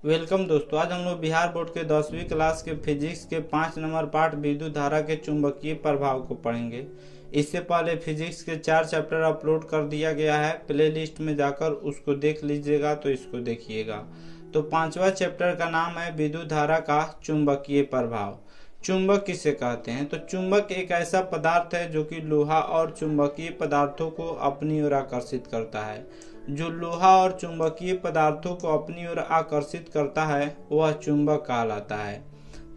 Welcome दोस्तों। आज हम लोग बिहार बोर्ड के 10वीं क्लास के फिजिक्स के 5 नंबर पार्ट विद्युत धारा के चुंबकीय प्रभाव को पढ़ेंगे। इससे पहले फिजिक्स के 4 चैप्टर अपलोड कर दिया गया है, प्ले लिस्ट में जाकर उसको देख लीजिएगा। तो इसको देखिएगा। तो 5वां चैप्टर का नाम है विद्युत धारा का चुंबकीय प्रभाव। चुंबक किसे कहते हैं? तो चुंबक एक ऐसा पदार्थ है जो कि लोहा और चुंबकीय पदार्थों को अपनी ओर आकर्षित करता है। जो लोहा और चुंबकीय पदार्थों को अपनी ओर आकर्षित करता है वह चुंबक कहलाता है।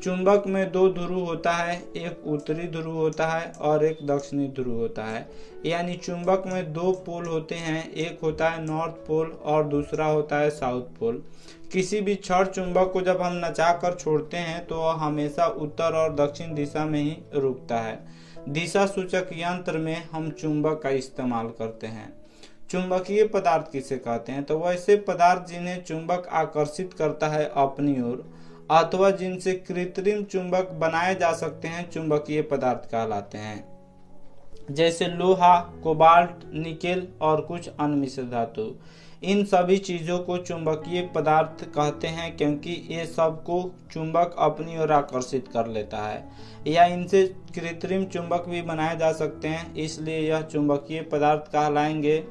चुंबक में 2 ध्रुव होता है, एक उत्तरी ध्रुव होता है और एक दक्षिणी ध्रुव होता है। यानी चुंबक में 2 पोल होते हैं, एक होता है नॉर्थ पोल और दूसरा होता है साउथ पोल। किसी भी छड़ चुंबक को जब हम नचा कर छोड़ते हैं तो वह हमेशा उत्तर और दक्षिण दिशा में ही रुकता है। दिशा सूचक यंत्र में हम चुंबक का इस्तेमाल करते हैं। चुंबकीय पदार्थ किसे कहते हैं? तो वैसे पदार्थ जिन्हें चुंबक आकर्षित करता है अपनी ओर अथवा जिनसे कृत्रिम चुंबक बनाए जा सकते हैं चुंबकीय पदार्थ कहलाते हैं। जैसे लोहा, कोबाल्ट, निकेल और कुछ अन्य मिश्र धातु। इन सभी चीजों को चुंबकीय पदार्थ कहते हैं क्योंकि ये सबको चुंबक अपनी ओर आकर्षित कर लेता है या इनसे कृत्रिम चुंबक भी बनाए जा सकते हैं, इसलिए यह चुंबकीय पदार्थ कहलाएंगे।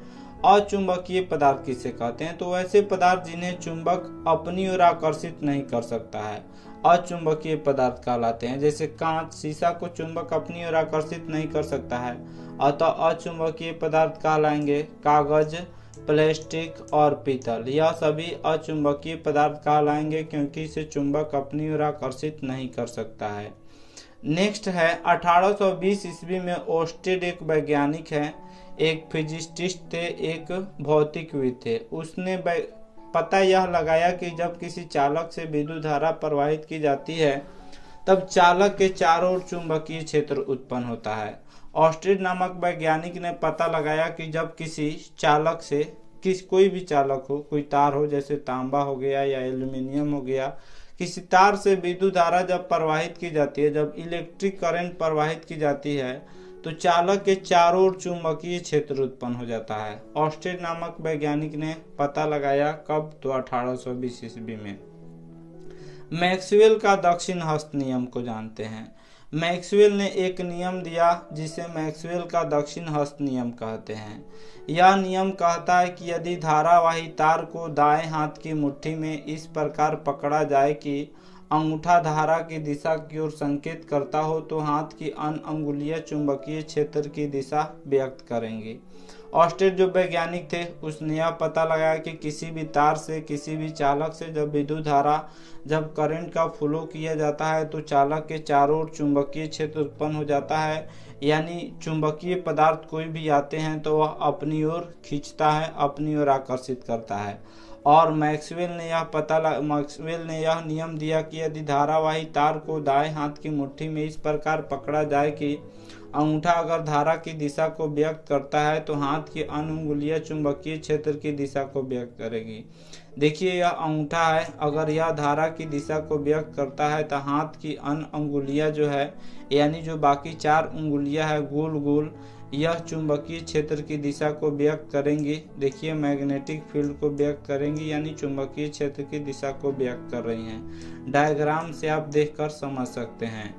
अचुंबकीय पदार्थ किसे कहते हैं? तो वैसे पदार्थ जिन्हें चुंबक अपनी ओर आकर्षित नहीं कर सकता है अचुंबकीय पदार्थ कहलाते हैं। जैसे कांच, शीशा को चुंबक अपनी ओर आकर्षित नहीं कर सकता है, अतः अचुंबकीय पदार्थ कहलाएंगे। कागज, प्लास्टिक और पीतल यह सभी अचुंबकीय पदार्थ कहलाएंगे क्योंकि इसे चुंबक अपनी ओर आकर्षित नहीं कर सकता है। नेक्स्ट है 1820 ईस्वी में ओस्टेड एक वैज्ञानिक है, एक फिजिसिस्ट थे, एक भौतिकविद थे। उसने पता यह लगाया कि जब किसी चालक से विद्युत धारा प्रवाहित की जाती है तब चालक के चारों ओर चुंबकीय क्षेत्र उत्पन्न होता है। ऑस्टेड नामक वैज्ञानिक ने पता लगाया कि जब किसी चालक से कोई भी चालक हो, कोई तार हो जैसे तांबा हो गया या एल्यूमिनियम हो गया, किसी तार से विद्युत धारा जब प्रवाहित की जाती है, जब इलेक्ट्रिक करंट प्रवाहित की जाती है तो चालक के चारों ओर चुंबकीय क्षेत्र उत्पन्न हो जाता है। ऑस्टेड नामक वैज्ञानिक ने पता लगाया कब? तो 1820 ईस्वी में। मैक्सवेल का दक्षिण हस्त नियम को जानते हैं। मैक्सवेल ने एक नियम दिया जिसे मैक्सवेल का दक्षिण हस्त नियम कहते हैं। यह नियम कहता है कि यदि धारावाही तार को दाएं हाथ की मुट्ठी में इस प्रकार पकड़ा जाए कि अंगूठा धारा की दिशा की ओर संकेत करता हो तो हाथ की अन्य अंगुलियां चुंबकीय क्षेत्र की दिशा व्यक्त करेंगी। ऑस्टेड जो वैज्ञानिक थे उसने यह पता लगाया कि किसी भी तार से, किसी भी चालक से जब विद्युत धारा, जब करंट का फ्लो किया जाता है तो चालक के चारों ओर चुंबकीय क्षेत्र उत्पन्न हो जाता है। यानी चुंबकीय पदार्थ कोई भी आते हैं तो वह अपनी ओर खींचता है, अपनी ओर आकर्षित करता है। और मैक्सवेल ने यह नियम दिया कि यदि धारावाही तार को दाएं हाथ की मुट्ठी में इस प्रकार पकड़ा जाए कि अंगूठा अगर धारा की दिशा को व्यक्त करता है तो हाथ की अन्य उंगलियां चुंबकीय क्षेत्र की दिशा को व्यक्त करेगी। देखिए यह अंगूठा है, अगर यह धारा की दिशा को व्यक्त करता है तो हाथ की अन्य उंगलियां जो है, यानी जो बाकी 4 उंगलियां है गोल गोल, यह चुंबकीय क्षेत्र की दिशा को व्यक्त करेंगी। देखिए मैग्नेटिक फील्ड को व्यक्त करेंगी, यानी चुंबकीय क्षेत्र की दिशा को व्यक्त कर रही हैं। डायग्राम से आप देखकर समझ सकते हैं।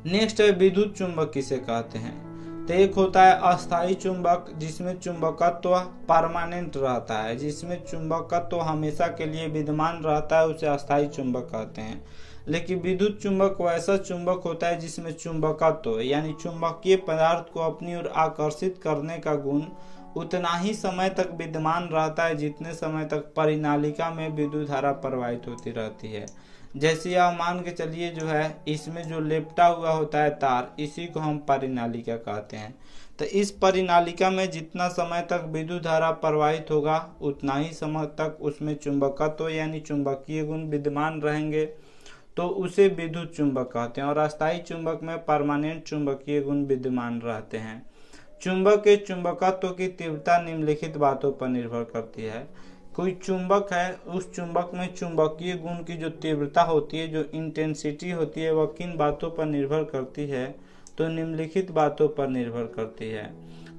नेक्स्ट है विद्युत चुंबक किसे कहते हैं? तो एक होता है अस्थायी चुंबक जिसमें चुंबकत्व परमानेंट रहता है, जिसमें चुंबकत्व हमेशा के लिए विद्यमान रहता है, उसे अस्थायी चुंबक कहते हैं। लेकिन विद्युत चुंबक वैसा चुंबक होता है जिसमें चुंबकत्व यानी चुंबकीय पदार्थ को अपनी ओर आकर्षित करने का गुण उतना ही समय तक विद्यमान रहता है जितने समय तक परिनालिका में विद्युत धारा प्रवाहित होती रहती है। जैसे आप मान के चलिए जो है इसमें जो लेपटा हुआ होता है तार, इसी को हम परिनालिका कहते हैं। तो इस परिनालिका में जितना समय तक विद्युत धारा प्रवाहित होगा उतना ही समय तक उसमें चुंबकत्व यानी चुंबकीय गुण विद्यमान रहेंगे, तो उसे विद्युत चुंबक कहते हैं। और अस्थायी चुंबक में परमानेंट चुंबकीय गुण विद्यमान रहते हैं। चुंबक के चुंबकत्व की तीव्रता निम्नलिखित बातों पर निर्भर करती है। कोई चुंबक है, उस चुंबक में चुंबकीय गुण की जो तीव्रता होती है, जो इंटेंसिटी होती है, वह किन बातों पर निर्भर करती है? तो निम्नलिखित बातों पर निर्भर करती है।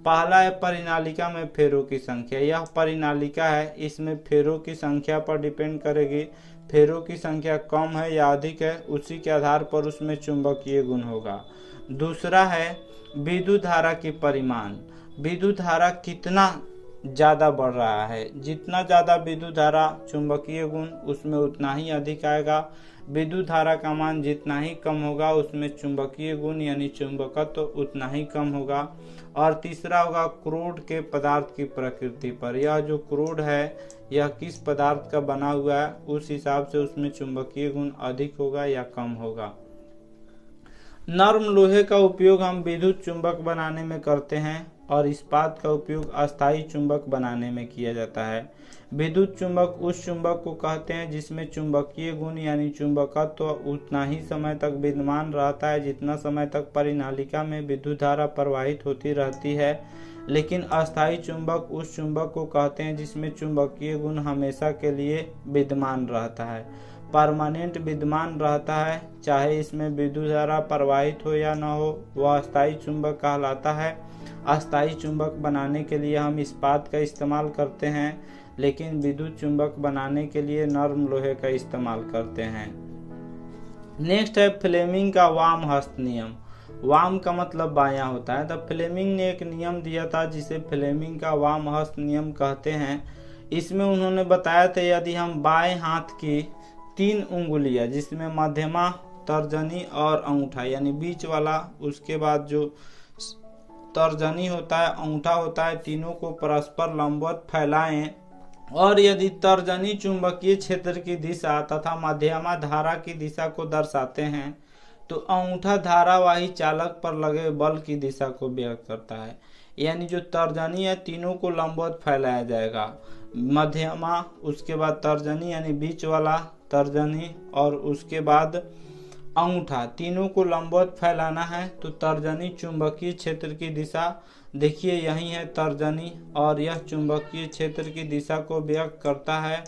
पहला है परिनालिका में फेरों की संख्या। यह परिनालिका है, इसमें फेरों की संख्या पर डिपेंड करेगी। फेरों की संख्या कम है या अधिक है, उसी के आधार पर उसमें चुंबकीय गुण होगा। दूसरा है विद्युत धारा की परिमाण। विद्युत धारा कितना ज़्यादा बढ़ रहा है, जितना ज़्यादा विद्युत धारा चुंबकीय गुण उसमें उतना ही अधिक आएगा। विद्युत धारा का मान जितना ही कम होगा उसमें चुंबकीय गुण यानी चुंबकत्व तो उतना ही कम होगा। और तीसरा होगा क्रूड के पदार्थ की प्रकृति पर। यह जो क्रूड है यह किस पदार्थ का बना हुआ है उस हिसाब से उसमें चुंबकीय गुण अधिक होगा या कम होगा। नर्म लोहे का उपयोग हम विद्युत चुंबक बनाने में करते हैं और इस्पात का उपयोग अस्थायी चुंबक बनाने में किया जाता है। विद्युत चुंबक उस चुंबक को कहते हैं जिसमें चुंबकीय गुण यानी चुंबकत्व उतना ही समय तक विद्यमान रहता है जितना समय तक परिनालिका में विद्युत धारा प्रवाहित होती रहती है। लेकिन अस्थायी चुंबक उस चुंबक को कहते हैं जिसमें चुंबकीय गुण हमेशा के लिए विद्यमान रहता है, परमानेंट विद्यमान रहता है, चाहे इसमें विद्युत धारा प्रवाहित हो या न हो, वह अस्थायी चुंबक कहलाता है। अस्थायी चुंबक बनाने के लिए हम इस्पात का इस्तेमाल करते हैं, लेकिन विद्युत चुंबक बनाने के लिए नर्म लोहे का इस्तेमाल करते हैं। नेक्स्ट है फ्लेमिंग का वाम हस्त नियम। वाम का मतलब बायां होता है। द फ्लेमिंग ने एक नियम दिया था जिसे फ्लेमिंग का वाम हस्त नियम कहते हैं। इसमें उन्होंने बताया था यदि हम बाएं हाथ की 3 उंगलियां जिसमें मध्यमा, तर्जनी और अंगूठा यानी बीच वाला, उसके बाद जो तर्जनी होता है, अंगूठा होता है, तीनों को परस्पर लंबवत फैलाएं और यदि तर्जनी चुंबकीय क्षेत्र की दिशा तथा मध्यमा धारा की दिशा को दर्शाते हैं तो अंगूठा धारावाही चालक पर लगे बल की दिशा को व्यक्त करता है। यानी जो तर्जनी है तीनों को लंबवत फैलाया जाएगा, मध्यमा, उसके बाद तर्जनी यानी बीच वाला, तर्जनी और उसके बाद अंगूठा, तीनों को लंबवत फैलाना है। तो तर्जनी चुंबकीय क्षेत्र की दिशा, देखिए यही है तर्जनी और यह चुंबकीय क्षेत्र की दिशा को व्यक्त करता है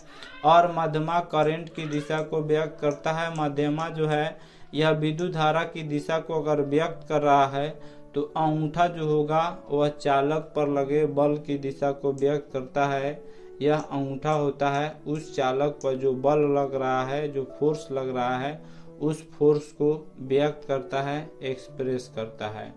और मध्यमा करंट की दिशा को व्यक्त करता है। मध्यमा जो है यह विद्युत धारा की दिशा को अगर व्यक्त कर रहा है तो अंगूठा जो होगा वह चालक पर लगे बल की दिशा को व्यक्त करता है। यह अंगूठा होता है उस चालक पर जो बल लग रहा है, जो फोर्स लग रहा है, उस फोर्स को व्यक्त करता है, एक्सप्रेस करता है।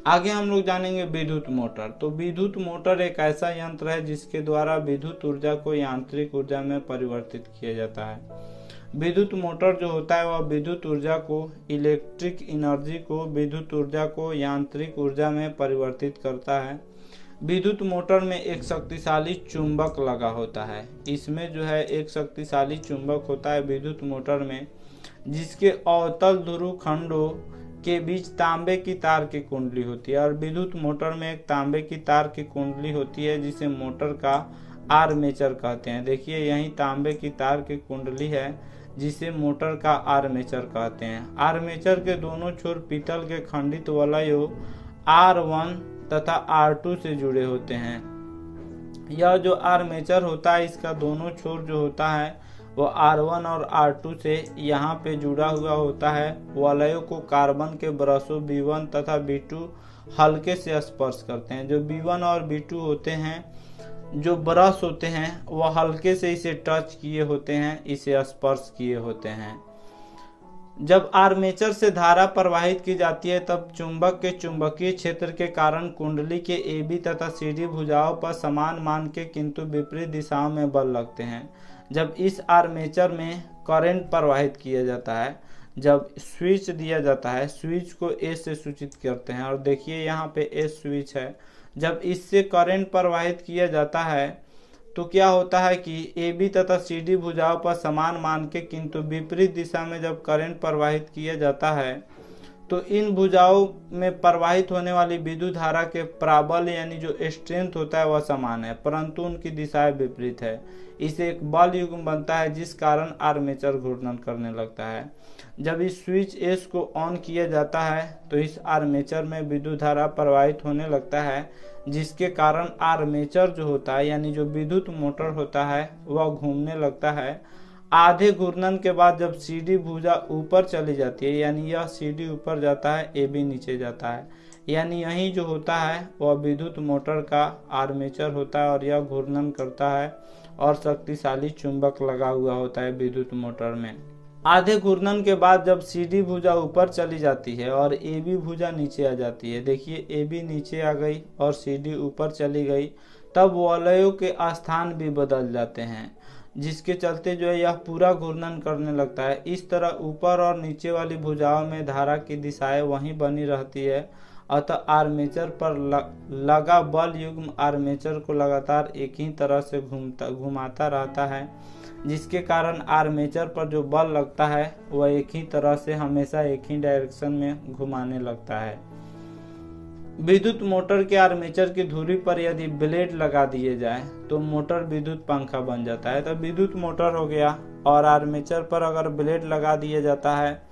आगे हम लोग जानेंगे विद्युत मोटर। तो विद्युत मोटर एक ऐसा यंत्र है जिसके द्वारा विद्युत ऊर्जा को यांत्रिक ऊर्जा में परिवर्तित किया जाता है। विद्युत मोटर जो होता है वह विद्युत ऊर्जा को, इलेक्ट्रिक एनर्जी को, विद्युत ऊर्जा को यांत्रिक ऊर्जा में परिवर्तित करता है। विद्युत मोटर में एक शक्तिशाली चुंबक लगा होता है। इसमें जो है एक शक्तिशाली चुंबक होता है विद्युत मोटर में, जिसके अवतल ध्रुव खंडों के बीच तांबे की तार की कुंडली होती है। और विद्युत मोटर में एक तांबे की तार की कुंडली होती है जिसे मोटर का आर्मेचर कहते हैं। देखिए यही तांबे की तार की कुंडली है जिसे मोटर का आर्मेचर कहते हैं। आर्मेचर के दोनों छोर पीतल के खंडित वलयों R1 तथा R2 से जुड़े होते हैं। यह जो आर्मेचर होता है इसका दोनों छोर जो होता है वो R1 और R2 से यहाँ पे जुड़ा हुआ होता है। वलयों को कार्बन के ब्रशों B1 तथा B2 हल्के से स्पर्श करते हैं। जो B1 और B2 होते हैं, जो ब्रश होते हैं वह हल्के से इसे टच किए होते हैं, इसे स्पर्श किए होते हैं। जब आर्मेचर से धारा प्रवाहित की जाती है तब चुंबक के चुंबकीय क्षेत्र के कारण कुंडली के AB तथा CD भुजाओं पर समान मान के किंतु विपरीत दिशाओं में बल लगते हैं। जब इस आर्मेचर में करंट प्रवाहित किया जाता है, जब स्विच दिया जाता है, स्विच को A से सूचित करते हैं और देखिए यहाँ पे A स्विच है। जब इससे करंट प्रवाहित किया जाता है तो क्या होता है कि AB तथा CD भुजाओं पर समान मान के किंतु विपरीत दिशा में जब करंट प्रवाहित किया जाता है तो इन भुजाओं में प्रवाहित होने वाली विद्युत धारा के प्राबल्य यानी जो स्ट्रेंथ होता है वह समान है, परंतु उनकी दिशाएं विपरीत है। इसे एक बल युग्म बनता है जिस कारण आर्मेचर घूर्णन करने लगता है। जब इस स्विच S को ऑन किया जाता है तो इस आर्मेचर में विद्युत धारा प्रवाहित होने लगता है, जिसके कारण आर्मेचर जो होता है यानी जो विद्युत मोटर होता है वह घूमने लगता है। आधे घूर्णन के बाद जब CD भुजा ऊपर चली जाती है, यानी यह CD ऊपर जाता है, AB नीचे जाता है, यानी यही जो होता है वह विद्युत मोटर का आर्मेचर होता है और यह घूर्णन करता है और शक्तिशाली चुंबक लगा हुआ होता है विद्युत मोटर में। आधे घूर्णन के बाद जब CD भुजा ऊपर चली जाती है और AB भुजा नीचे आ जाती है, देखिए AB नीचे आ गई और CD ऊपर चली गई, तब वलयों के स्थान भी बदल जाते हैं, जिसके चलते जो है यह पूरा घूर्णन करने लगता है। इस तरह ऊपर और नीचे वाली भुजाओं में धारा की दिशाएं वहीं बनी रहती है। अतः आर्मेचर पर लगा बल युग्म आर्मेचर को लगातार एक ही तरह से घुमाता रहता है, जिसके कारण आर्मेचर पर जो बल लगता है वह एक ही तरह से हमेशा एक ही डायरेक्शन में घुमाने लगता है। विद्युत मोटर के आर्मेचर की धुरी पर यदि ब्लेड लगा दिए जाए तो मोटर विद्युत पंखा बन जाता है। तो विद्युत मोटर हो गया, और आर्मेचर पर अगर ब्लेड लगा दिया जाता है,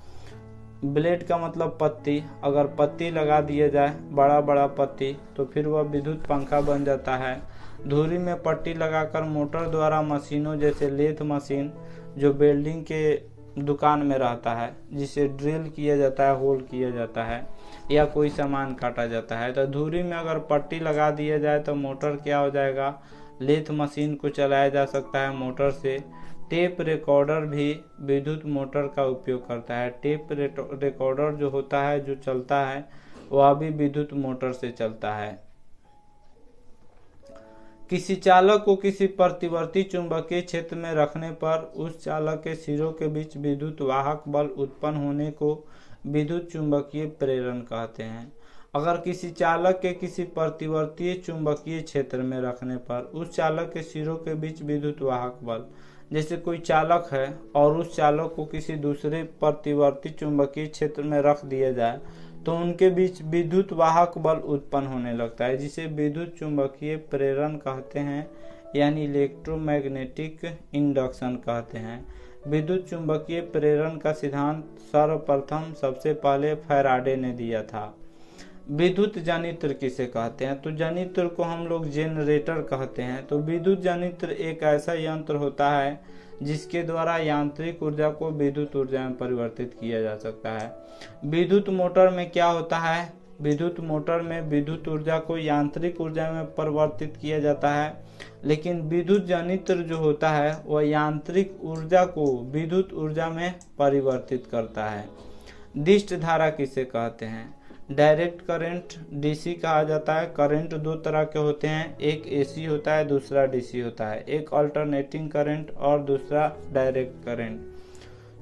ब्लेड का मतलब पत्ती, अगर पत्ती लगा दिया जाए बड़ा बड़ा पत्ती, तो फिर वह विद्युत पंखा बन जाता है। धुरी में पट्टी लगाकर मोटर द्वारा मशीनों जैसे लेथ मशीन जो वेल्डिंग के दुकान में रहता है, जिसे ड्रिल किया जाता है, होल किया जाता है या कोई सामान काटा जाता है, तो धुरी में अगर पट्टी लगा दिया जाए तो मोटर क्या हो जाएगा, लेथ मशीन को चलाया जा सकता है मोटर से। टेप रिकॉर्डर भी विद्युत मोटर का उपयोग करता है। टेप रिकॉर्डर जो होता है, जो चलता है, वह भी विद्युत मोटर से चलता है। किसी चालक को किसी प्रतिवर्ती चुंबकीय क्षेत्र में रखने पर उस चालक के सिरों के बीच विद्युत वाहक बल उत्पन्न होने को विद्युत चुंबकीय प्रेरण कहते हैं। अगर किसी चालक के किसी प्रतिवर्ती चुंबकीय क्षेत्र में रखने पर उस चालक के सिरों के बीच विद्युत वाहक बल, जैसे कोई चालक है और उस चालक को किसी दूसरे प्रतिवर्ती चुंबकीय क्षेत्र में रख दिया जाए तो उनके बीच विद्युत वाहक बल उत्पन्न होने लगता है, जिसे विद्युत चुंबकीय प्रेरण कहते हैं, यानी इलेक्ट्रोमैग्नेटिक इंडक्शन कहते हैं। विद्युत चुंबकीय प्रेरण का सिद्धांत सर्वप्रथम सबसे पहले फैराडे ने दिया था। विद्युत जनित्र किसे कहते हैं, तो जनित्र को हम लोग जनरेटर कहते हैं। तो विद्युत जनित्र एक ऐसा यंत्र होता है जिसके द्वारा यांत्रिक ऊर्जा को विद्युत ऊर्जा में परिवर्तित किया जा सकता है। विद्युत मोटर में क्या होता है, विद्युत मोटर में विद्युत ऊर्जा को यांत्रिक ऊर्जा में परिवर्तित किया जाता है, लेकिन विद्युत जनित्र जो होता है वह यांत्रिक ऊर्जा को विद्युत ऊर्जा में परिवर्तित करता है। दिष्ट धारा किसे कहते हैं, डायरेक्ट करंट डीसी कहा जाता है। करंट दो तरह के होते हैं, एक एसी होता है, दूसरा डीसी होता है। एक अल्टरनेटिंग करंट और दूसरा डायरेक्ट करंट।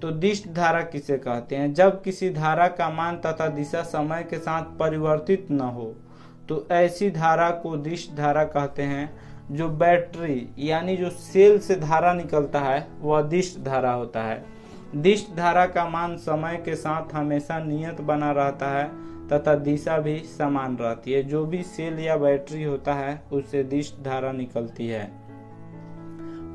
तो दिष्ट धारा किसे कहते हैं, जब किसी धारा का मान तथा दिशा समय के साथ परिवर्तित न हो तो ऐसी धारा को दिष्ट धारा कहते हैं। जो बैटरी यानी जो सेल से धारा निकलता है वह दिष्ट धारा होता है। दिष्ट धारा का मान समय के साथ हमेशा नियत बना रहता है तथा दिशा भी समान रहती है। जो भी सेल या बैटरी होता है उससे दिष्ट धारा निकलती है।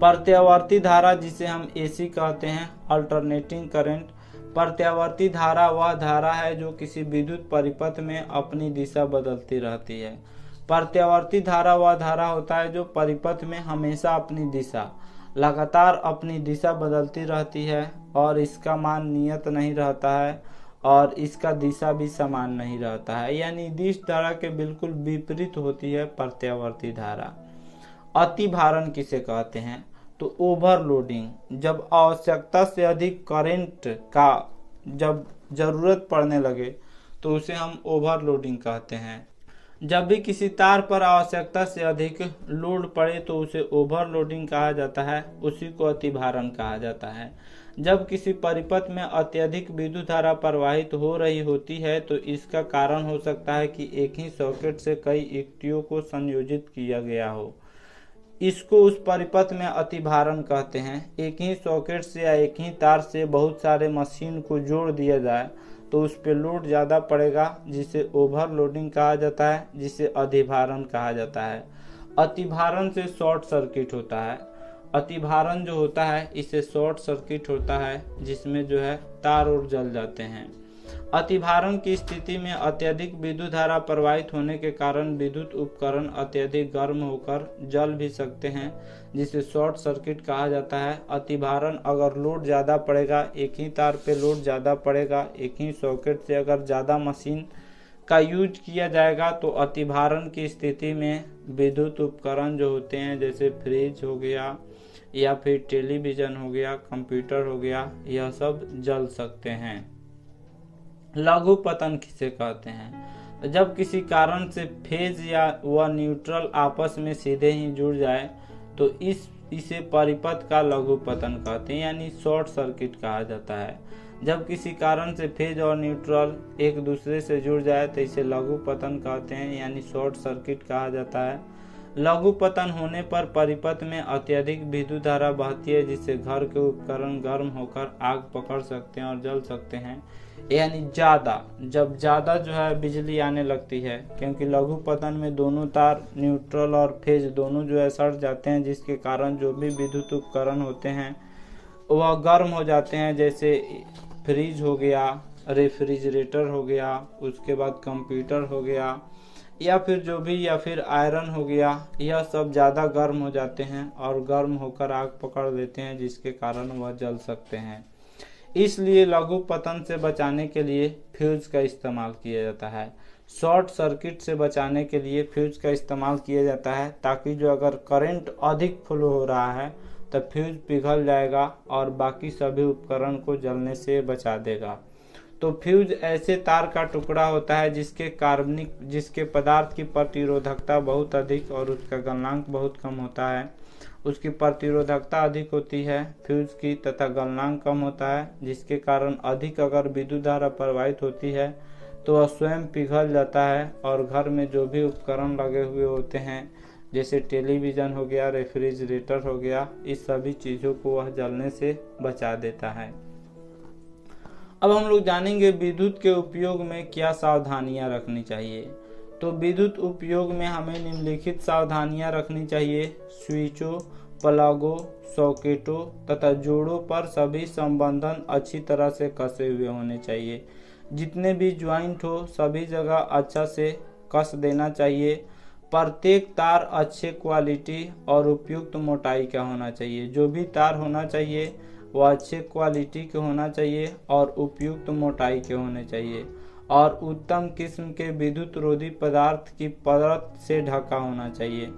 प्रत्यावर्ती धारा जिसे हम एसी कहते हैं, अल्टरनेटिंग करंट। प्रत्यावर्ती धारा वह धारा है जो किसी विद्युत परिपथ में अपनी दिशा बदलती रहती है। प्रत्यावर्ती धारा वह धारा होता है जो परिपथ में हमेशा अपनी दिशा लगातार अपनी दिशा बदलती रहती है और इसका मान नियत नहीं रहता है और इसका दिशा भी समान नहीं रहता है, यानी दिष्ट धारा के बिल्कुल विपरीत होती है प्रत्यावर्ती धारा। अति भारण किसे कहते हैं, तो ओवरलोडिंग। जब आवश्यकता से अधिक करंट का जब जरूरत पड़ने लगे तो उसे हम ओवरलोडिंग कहते हैं। जब भी किसी तार पर आवश्यकता से अधिक लोड पड़े तो उसे ओवरलोडिंग कहा जाता है, उसी को अतिभारण कहा जाता है। जब किसी परिपथ में अत्यधिक विद्युत धारा प्रवाहित हो रही होती है तो इसका कारण हो सकता है कि एक ही सॉकेट से कई युक्तियों को संयोजित किया गया हो। इसको उस परिपथ में अतिभारण कहते हैं। एक ही सॉकेट से या एक ही तार से बहुत सारे मशीन को जोड़ दिया जाए तो उस पर लोड ज़्यादा पड़ेगा, जिसे ओवरलोडिंग कहा जाता है, जिसे अधिभारण कहा जाता है। अतिभारण से शॉर्ट सर्किट होता है। अतिभारण जो होता है इससे शॉर्ट सर्किट होता है, जिसमें जो है तार और जल जाते हैं। अतिभारण की स्थिति में अत्यधिक विद्युत धारा प्रवाहित होने के कारण विद्युत उपकरण अत्यधिक गर्म होकर जल भी सकते हैं, जिसे शॉर्ट सर्किट कहा जाता है। अतिभारण अगर लोड ज़्यादा पड़ेगा, एक ही तार पे लोड ज़्यादा पड़ेगा, एक ही सॉकेट से अगर ज़्यादा मशीन का यूज किया जाएगा तो अतिभारण की स्थिति में विद्युत उपकरण जो होते हैं जैसे फ्रिज हो गया या फिर टेलीविजन हो गया, कंप्यूटर हो गया, यह सब जल सकते हैं। लघु पतन किसे कहते हैं? जब किसी कारण से फेज या वह न्यूट्रल आपस में सीधे ही जुड़ जाए तो इसे परिपथ का लघु पतन कहते हैं, यानी शॉर्ट सर्किट कहा जाता है। जब किसी कारण से फेज और न्यूट्रल एक दूसरे से जुड़ जाए तो इसे लघु पतन कहते हैं, यानी शॉर्ट सर्किट कहा जाता है। लघु पतन होने पर परिपथ में अत्यधिक विद्युत धारा बहती है, जिससे घर के उपकरण गर्म होकर आग पकड़ सकते हैं और जल सकते हैं। यानी जब ज्यादा जो है बिजली आने लगती है, क्योंकि लघु पतन में दोनों तार न्यूट्रल और फेज दोनों जो है सट जाते हैं, जिसके कारण जो भी विद्युत उपकरण होते हैं वह गर्म हो जाते हैं। जैसे फ्रिज हो गया, रेफ्रिजरेटर हो गया, उसके बाद कंप्यूटर हो गया या फिर आयरन हो गया, यह सब ज़्यादा गर्म हो जाते हैं और गर्म होकर आग पकड़ लेते हैं, जिसके कारण वह जल सकते हैं। इसलिए लघु पतन से बचाने के लिए फ्यूज का इस्तेमाल किया जाता है। शॉर्ट सर्किट से बचाने के लिए फ्यूज का इस्तेमाल किया जाता है, ताकि जो अगर करंट अधिक फ्लो हो रहा है तो फ्यूज पिघल जाएगा और बाकी सभी उपकरण को जलने से बचा देगा। तो फ्यूज ऐसे तार का टुकड़ा होता है जिसके पदार्थ की प्रतिरोधकता बहुत अधिक और उसका गलनांक बहुत कम होता है। उसकी प्रतिरोधकता अधिक होती है फ्यूज की तथा गलनांक कम होता है, जिसके कारण अधिक अगर विद्युत धारा प्रवाहित होती है तो वह स्वयं पिघल जाता है और घर में जो भी उपकरण लगे हुए होते हैं जैसे टेलीविजन हो गया, रेफ्रिजरेटर हो गया, इस सभी चीज़ों को वह जलने से बचा देता है। अब हम लोग जानेंगे विद्युत के उपयोग में क्या सावधानियां रखनी चाहिए। तो विद्युत उपयोग में हमें निम्नलिखित सावधानियां रखनी चाहिए। स्विचों, प्लगों, सॉकेटों तथा जोड़ों पर सभी संबंधन अच्छी तरह से कसे हुए होने चाहिए। जितने भी ज्वाइंट हो सभी जगह अच्छा से कस देना चाहिए। प्रत्येक तार अच्छे क्वालिटी और उपयुक्त मोटाई का होना चाहिए। जो भी तार होना चाहिए वह अच्छे क्वालिटी के होना चाहिए और उपयुक्त मोटाई के होने चाहिए और उत्तम किस्म के विद्युत रोधी पदार्थ की परत से ढका होना चाहिए।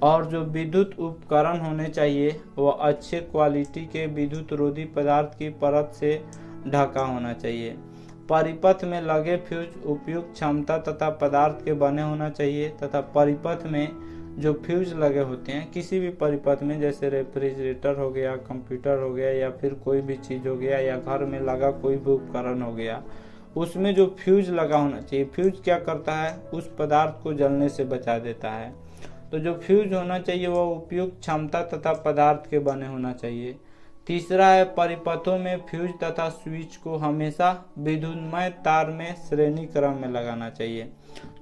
और जो विद्युत उपकरण होने चाहिए वह अच्छे क्वालिटी के विद्युत रोधी पदार्थ की परत से ढका होना चाहिए। परिपथ में लगे फ्यूज उपयुक्त क्षमता तथा पदार्थ के बने होना चाहिए तथा परिपथ में जो फ्यूज लगे होते हैं किसी भी परिपथ में, जैसे रेफ्रिजरेटर हो गया, कंप्यूटर हो गया या फिर कोई भी चीज़ हो गया या घर में लगा कोई भी उपकरण हो गया, उसमें जो फ्यूज लगा होना चाहिए, फ्यूज क्या करता है, उस पदार्थ को जलने से बचा देता है। तो जो फ्यूज होना चाहिए वह उपयुक्त क्षमता तथा पदार्थ के बने होना चाहिए। तीसरा है परिपथों में फ्यूज तथा स्विच को हमेशा विद्युन्मय तार में श्रेणी क्रम में लगाना चाहिए।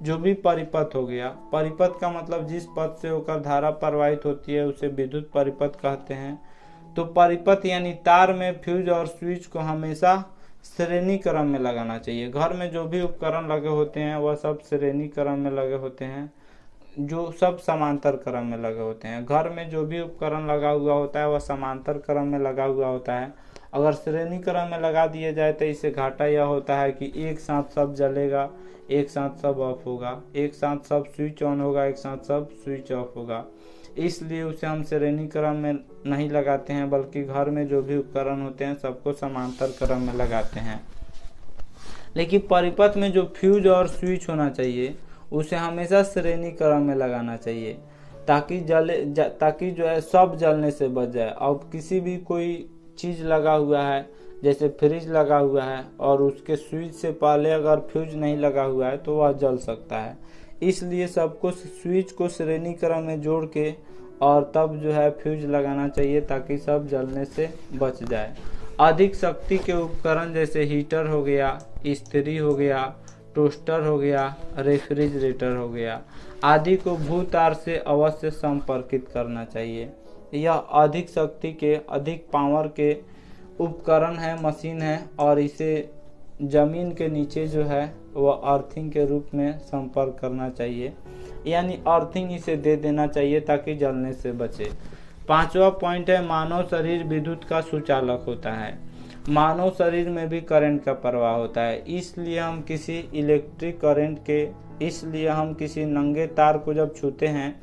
जो भी परिपथ हो गया, परिपथ का मतलब जिस पथ से होकर धारा प्रवाहित होती है उसे विद्युत परिपथ कहते हैं। तो परिपथ यानी तार में फ्यूज और स्विच को हमेशा श्रेणी क्रम में लगाना चाहिए। घर में जो भी उपकरण लगे होते हैं वह सब श्रेणी क्रम में लगे होते हैं, जो सब समांतर क्रम में लगे होते हैं। घर में जो भी उपकरण लगा हुआ होता है वह समांतर क्रम में लगा हुआ होता है। अगर श्रेणी क्रम में लगा दिया जाए तो इससे घाटा यह होता है कि एक साथ सब जलेगा, एक साथ सब ऑफ होगा, एक साथ सब स्विच ऑन होगा, एक साथ सब स्विच ऑफ होगा। इसलिए उसे हम श्रेणी क्रम में नहीं लगाते हैं, बल्कि घर में जो भी उपकरण होते हैं सबको समांतर क्रम में लगाते हैं। लेकिन परिपथ में जो फ्यूज और स्विच होना चाहिए उसे हमेशा श्रेणी क्रम में लगाना चाहिए, ताकि जो है सब जलने से बच जाए। अब किसी भी कोई चीज़ लगा हुआ है, जैसे फ्रिज लगा हुआ है और उसके स्विच से पहले अगर फ्यूज नहीं लगा हुआ है तो वह जल सकता है। इसलिए सबको स्विच को श्रेणी क्रम में जोड़ के और तब जो है फ्यूज लगाना चाहिए, ताकि सब जलने से बच जाए। अधिक शक्ति के उपकरण जैसे हीटर हो गया, इस्त्री हो गया, टोस्टर हो गया, रेफ्रिजरेटर हो गया आदि को भूतार से अवश्य संपर्कित करना चाहिए। यह अधिक शक्ति के, अधिक पावर के उपकरण है, मशीन है और इसे जमीन के नीचे जो है वह अर्थिंग के रूप में संपर्क करना चाहिए, यानी अर्थिंग इसे दे देना चाहिए ताकि जलने से बचे। पांचवा पॉइंट है मानव शरीर विद्युत का सुचालक होता है। मानव शरीर में भी करंट का प्रवाह होता है। इसलिए हम किसी नंगे तार को जब छूते हैं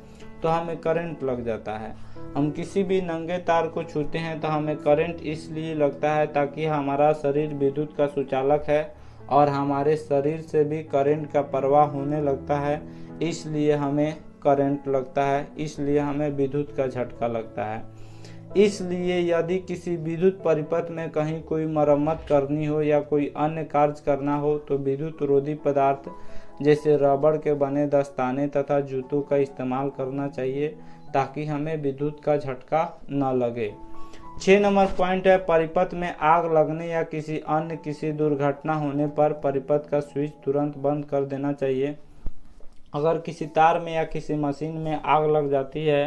तो हमें करंट लग जाता है। हम किसी भी नंगे तार को छूते हैं तो हमें करंट इसलिए लगता है ताकि हमारा शरीर विद्युत का सुचालक है और हमारे शरीर से भी करंट का प्रवाह होने लगता है, इसलिए हमें करंट लगता है, इसलिए हमें विद्युत का झटका लगता है। इसलिए यदि किसी विद्युत परिपथ में कहीं कोई मरम्मत करनी हो या कोई अन्य कार्य करना हो तो विद्युत रोधी पदार्थ जैसे रबड़ के बने दस्ताने तथा जूतों का इस्तेमाल करना चाहिए ताकि हमें विद्युत का झटका न लगे। 6 नंबर पॉइंट है, परिपथ में आग लगने या किसी दुर्घटना होने पर परिपथ का स्विच तुरंत बंद कर देना चाहिए। अगर किसी तार में या किसी मशीन में आग लग जाती है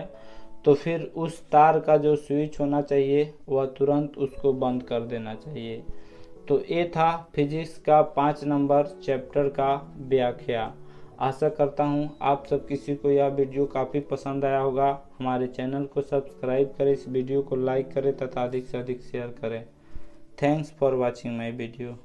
तो फिर उस तार का जो स्विच होना चाहिए वह तुरंत उसको बंद कर देना चाहिए। तो ये था फिजिक्स का 5 नंबर चैप्टर का व्याख्या। आशा करता हूँ आप सब किसी को यह वीडियो काफ़ी पसंद आया होगा। हमारे चैनल को सब्सक्राइब करें, इस वीडियो को लाइक करें तथा अधिक से अधिक शेयर करें। Thanks for watching my video.